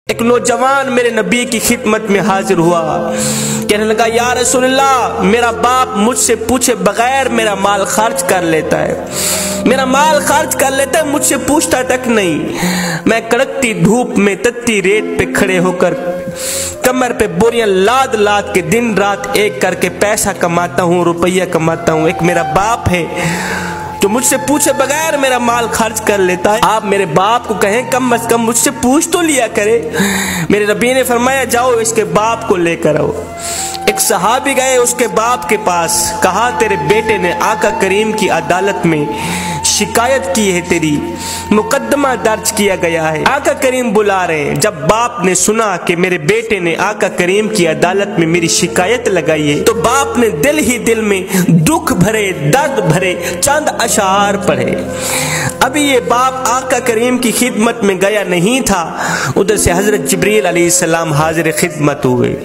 एक नौजवान मेरे नबी की खिदमत में हाजिर हुआ, कहने लगा या रसूलल्लाह, मेरा बाप मुझसे पूछे बगैर मेरा माल खर्च कर लेता है, मेरा माल खर्च कर लेता है, मुझसे पूछता तक नहीं। मैं कड़कती धूप में तत्ती रेत पे खड़े होकर कमर पे बोरियां लाद लाद के दिन रात एक करके पैसा कमाता हूँ, रुपया कमाता हूँ। एक मेरा बाप है जो मुझसे पूछे बगैर मेरा माल खर्च कर लेता है। आप मेरे बाप को कहें कम से कम मुझसे पूछ तो लिया करे। मेरे नबी ने फरमाया जाओ इसके बाप को लेकर आओ। एक सहाबी गए उसके बाप के पास, कहा तेरे बेटे ने आका करीम की अदालत में शिकायत की है, तेरी मुकदमा दर्ज किया गया है, आका करीम बुला रहे हैं। जब बाप ने सुना कि मेरे बेटे ने आका करीम की अदालत में मेरी शिकायत लगाई है, तो बाप ने दिल ही दिल में दुख भरे दर्द भरे चंद अशार पढ़े। अभी ये बाप आका करीम की खिदमत में गया नहीं था, उधर से हजरत जिब्रील अलैहिस्सलाम हाजिर खिदमत हुए।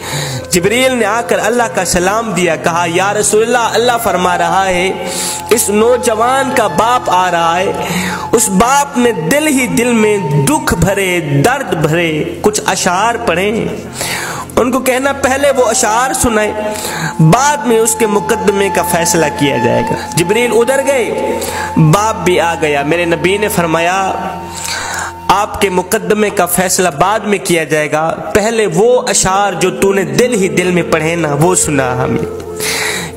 जिब्रील ने आकर अल्लाह का सलाम दिया, कहा या रसूलल्लाह, अल्लाह फरमा रहा है इस नौजवान का बाप आ रहा है। उस बाप ने दिल ही दिल में दुख भरे दर्द भरे कुछ अशार पढ़े, उनको कहना पहले वो अशार सुनाए, बाद में उसके मुकदमे का फैसला किया जाएगा। जिब्रील उधर गए, बाप भी आ गया। मेरे नबी ने फरमाया आपके मुकदमे का फैसला बाद में किया जाएगा, पहले वो अशार जो तूने दिल ही दिल में पढ़े ना वो सुना हमें।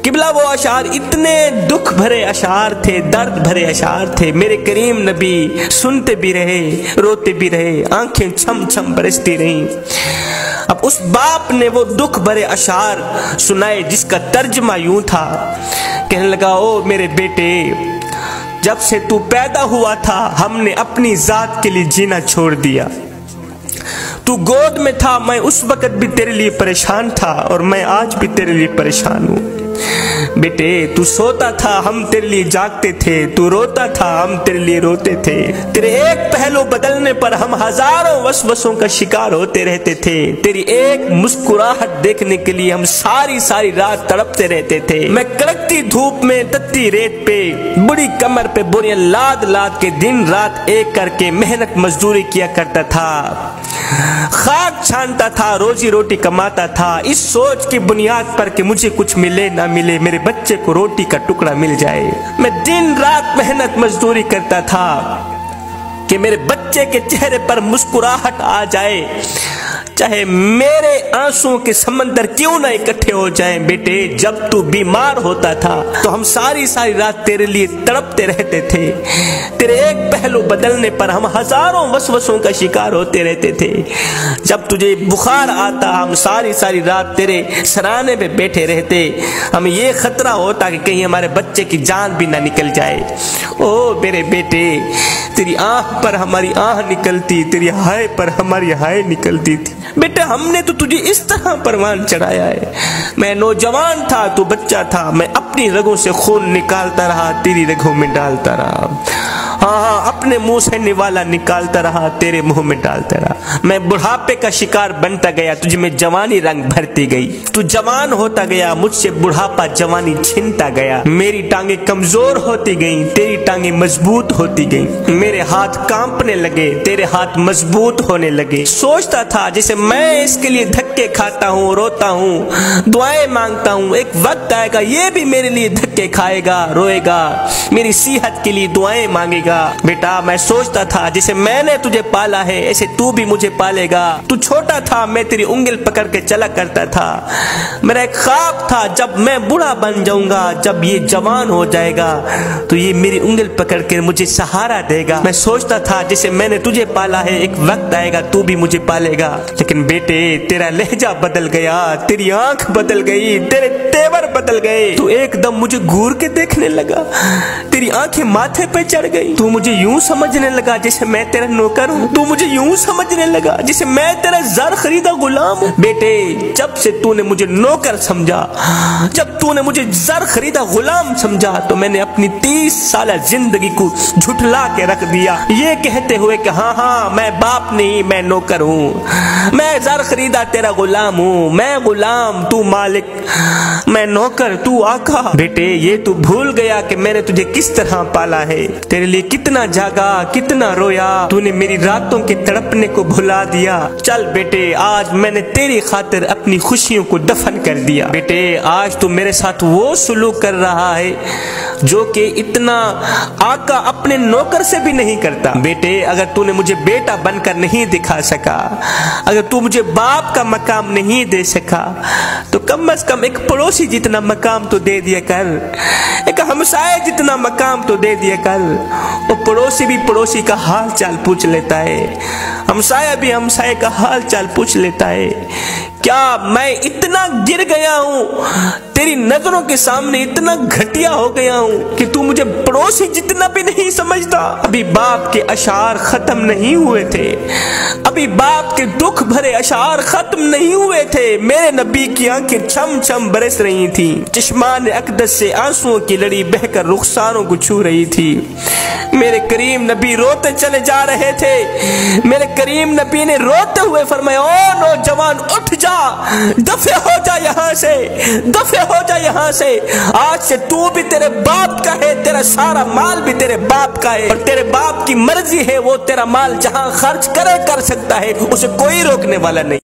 किबला वो अशार इतने दुख भरे अशार थे, दर्द भरे अशार थे। मेरे करीम नबी सुनते भी रहे, रोते भी रहे, आंखें छम छम बरसती रहीं। अब उस बाप ने वो दुख भरे अशार सुनाए जिसका तर्जमा यूं था, कहने लगा ओ मेरे बेटे, जब से तू पैदा हुआ था हमने अपनी जात के लिए जीना छोड़ दिया। तू गोद में था, मैं उस वक्त भी तेरे लिए परेशान था और मैं आज भी तेरे लिए परेशान हूँ। बेटे तू सोता था हम तेरे लिए जागते थे, तू रोता था हम तेरे लिए रोते थे। तेरे एक पहलू बदलने पर हम हजारों वसवसों का शिकार होते रहते थे। तेरी एक मुस्कुराहट देखने के लिए हम सारी सारी रात तड़पते रहते थे। मैं कड़कती धूप में तत्ती रेत पे बुरी कमर पे बोरियां लाद लाद के दिन रात एक करके मेहनत मजदूरी किया करता था, खाक छानता था, रोजी रोटी कमाता था, इस सोच की बुनियाद पर कि मुझे कुछ मिले ना मिले, मेरे बच्चे को रोटी का टुकड़ा मिल जाए। मैं दिन रात मेहनत मजदूरी करता था कि मेरे बच्चे के चेहरे पर मुस्कुराहट आ जाए, चाहे मेरे आंसुओं के समंदर क्यों ना इकट्ठे हो जाएं। बेटे जब तू बीमार होता था तो हम सारी सारी रात तेरे लिए तड़पते रहते थे। तेरे एक पहलू बदलने पर हम हजारों वसवसों का शिकार होते रहते थे। जब तुझे बुखार आता हम सारी सारी रात तेरे सराहने पे बैठे रहते, हमें ये खतरा होता कि कहीं हमारे बच्चे की जान भी ना निकल जाए। ओ मेरे बेटे, तेरी आंख पर हमारी आंख निकलती, तेरी हाय पर हमारी हाय निकलती थी। बेटा हमने तो तुझे इस तरह परवान चढ़ाया है। मैं नौजवान था, तू बच्चा था, मैं अपनी रगों से खून निकालता रहा, तेरी रगों में डालता रहा। हाँ, अपने मुंह से निवाला निकालता रहा, तेरे मुंह में डालता रहा। मैं बुढ़ापे का शिकार बनता गया, तुझे में जवानी रंग भरती गई। तू जवान होता गया, मुझसे बुढ़ापा जवानी छीनता गया। मेरी टांगे कमजोर होती गई, तेरी टांगे मजबूत होती गई। मेरे हाथ कांपने लगे, तेरे हाथ मजबूत होने लगे। सोचता था जैसे मैं इसके लिए धक्के खाता हूँ, रोता हूँ, दुआएं मांगता हूँ, एक वक्त आएगा ये भी मेरे लिए धक्के खाएगा, रोएगा, मेरी सेहत के लिए दुआएं मांगेगा। बेटा मैं सोचता था जैसे मैंने तुझे पाला है ऐसे तू भी मुझे पालेगा। तू छोटा था, मैं तेरी उंगल पकड़ के चला करता था। मेरा एक ख्वाब था जब मैं बूढ़ा बन जाऊंगा, जब ये जवान हो जाएगा तो ये मेरी उंगल पकड़ के मुझे सहारा देगा। मैं सोचता था जैसे मैंने तुझे पाला है एक वक्त आएगा तू भी मुझे पालेगा। लेकिन बेटे तेरा लहजा बदल गया, तेरी आंख बदल गई, तेरे तेवर बदल गए। तू एकदम मुझे घूर के देखने लगा, तेरी आंखें माथे पे चढ़ गई। तू मुझे यूं समझने लगा जैसे मैं तेरा नौकर हूँ, तू मुझे यूं समझने लगा जैसे मैं तेरा ज़र खरीदा गुलाम हूँ। बेटे जब से तूने मुझे नौकर समझा, जब तूने मुझे ज़र खरीदा गुलाम समझा, तो मैंने अपनी 30 साल जिंदगी को झुठला के रख दिया, ये कहते हुए कि हाँ हाँ मैं बाप नहीं मैं नौकर हूँ, मैं ज़र खरीदा तेरा गुलाम हूँ, मैं गुलाम तू मालिक, मैं नौकर तू आका। बेटे ये तू भूल गया कि मैंने तुझे किस तरह पाला है, तेरे लिए कितना जागा, कितना रोया, तूने मेरी रातों के तड़पने को भुला दिया। चल बेटे, आज मैंने तेरी खातिर अपनी खुशियों को दफन कर दिया। बेटे, आज तू मेरे साथ वो सुलूक कर रहा है जो कि इतना आका अपने नौकर से भी नहीं करता। बेटे, अगर तूने मुझे बेटा बनकर नहीं दिखा सका, अगर तू मुझे बाप का मकाम नहीं दे सका, तो कम से कम एक पड़ोसी जितना मकाम तो दे दिया कर, एक हमसाये जितना मकाम तो दे दिया कर। वो पड़ोसी भी पड़ोसी का हाल चाल पूछ लेता है, हमसाया भी हमसाये का हाल चाल पूछ लेता है। क्या मैं इतना गिर गया हूँ तेरी नजरों के सामने, इतना घटिया हो गया हूँ कि तू मुझे पड़ोसी जितना भी नहीं समझता? अभी बाप के अशार खत्म नहीं हुए थे, अभी बाप के दुख भरे अशार खत्म नहीं हुए थे। मेरे नबी की आंखें छम छम बरस रही थी, चश्मान अक़दस से आंसुओं की लड़ी बहकर रुखसारों को छू रही थी। मेरे करीम नबी रोते चले जा रहे थे। मेरे करीम नबी ने रोते हुए फरमाया, ओ नौजवान उठ जा, दफे हो जा यहाँ से, दफे हो जा यहाँ से। आज से तू भी तेरे बाप का है, तेरा सारा माल भी तेरे बाप का है, और तेरे बाप की मर्जी है, वो तेरा माल जहाँ खर्च करे कर सकता है, उसे कोई रोकने वाला नहीं।